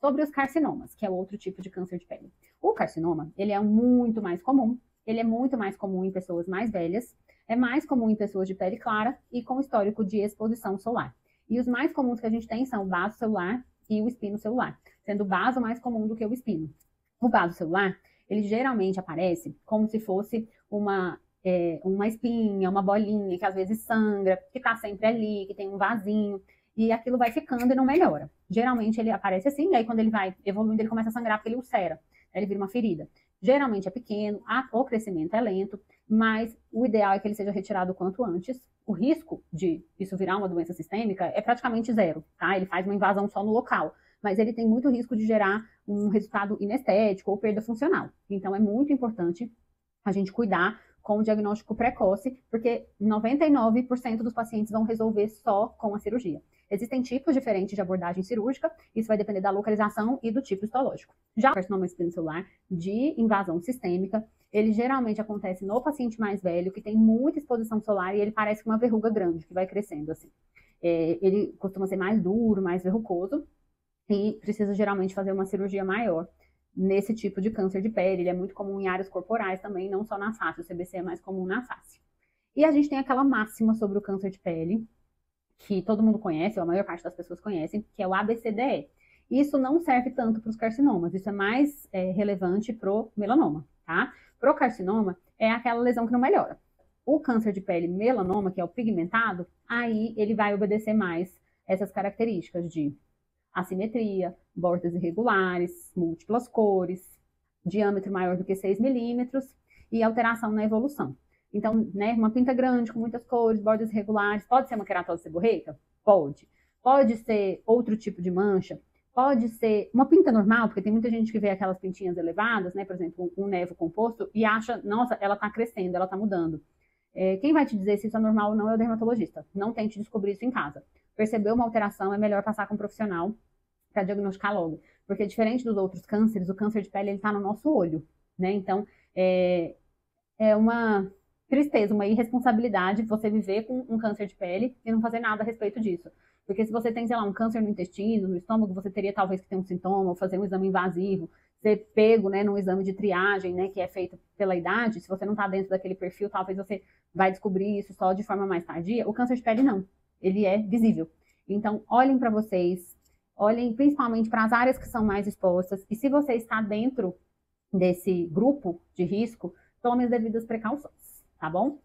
Sobre os carcinomas, que é outro tipo de câncer de pele. O carcinoma, ele é muito mais comum, ele é muito mais comum em pessoas mais velhas, é mais comum em pessoas de pele clara e com histórico de exposição solar. E os mais comuns que a gente tem são o vaso celular e o espino celular, sendo o vaso mais comum do que o espino. O vaso celular, ele geralmente aparece como se fosse uma espinha, uma bolinha que às vezes sangra, que está sempre ali, que tem um vasinho, e aquilo vai ficando e não melhora. Geralmente ele aparece assim, e aí quando ele vai evoluindo, ele começa a sangrar porque ele ulcera, ele vira uma ferida. Geralmente é pequeno, o crescimento é lento, mas o ideal é que ele seja retirado o quanto antes. O risco de isso virar uma doença sistêmica é praticamente zero, tá? Ele faz uma invasão só no local, mas ele tem muito risco de gerar um resultado inestético ou perda funcional. Então é muito importante a gente cuidar com o diagnóstico precoce, porque 99% dos pacientes vão resolver só com a cirurgia. Existem tipos diferentes de abordagem cirúrgica, isso vai depender da localização e do tipo histológico. Já o carcinoma espinocelular de invasão sistêmica, ele geralmente acontece no paciente mais velho, que tem muita exposição solar e ele parece uma verruga grande, que vai crescendo assim. Ele costuma ser mais duro, mais verrucoso e precisa geralmente fazer uma cirurgia maior nesse tipo de câncer de pele. Ele é muito comum em áreas corporais também, não só na face. O CBC é mais comum na face. E a gente tem aquela máxima sobre o câncer de pele, que todo mundo conhece, ou a maior parte das pessoas conhecem, que é o ABCDE. Isso não serve tanto para os carcinomas, isso é mais relevante para o melanoma, tá? Para o carcinoma, é aquela lesão que não melhora. O câncer de pele melanoma, que é o pigmentado, aí ele vai obedecer mais essas características de assimetria, bordas irregulares, múltiplas cores, diâmetro maior do que 6 milímetros e alteração na evolução. Então, né, uma pinta grande com muitas cores, bordas irregulares, pode ser uma queratose seborreica? Pode. Pode ser outro tipo de mancha? Pode ser uma pinta normal, porque tem muita gente que vê aquelas pintinhas elevadas, né, por exemplo, um nevo composto, e acha, nossa, ela está crescendo, ela está mudando. Quem vai te dizer se isso é normal ou não é o dermatologista. Não tente descobrir isso em casa. Percebeu uma alteração, é melhor passar com um profissional para diagnosticar logo. Porque diferente dos outros cânceres, o câncer de pele está no nosso olho, né? Então, é uma tristeza, uma irresponsabilidade você viver com um câncer de pele e não fazer nada a respeito disso. Porque se você tem, sei lá, um câncer no intestino, no estômago, você teria talvez que ter um sintoma, ou fazer um exame invasivo, ser pego, né, num exame de triagem, né, que é feito pela idade. Se você não está dentro daquele perfil, talvez você vai descobrir isso só de forma mais tardia. O câncer de pele não, ele é visível. Então, olhem para vocês, olhem principalmente para as áreas que são mais expostas, e se você está dentro desse grupo de risco, tome as devidas precauções, tá bom?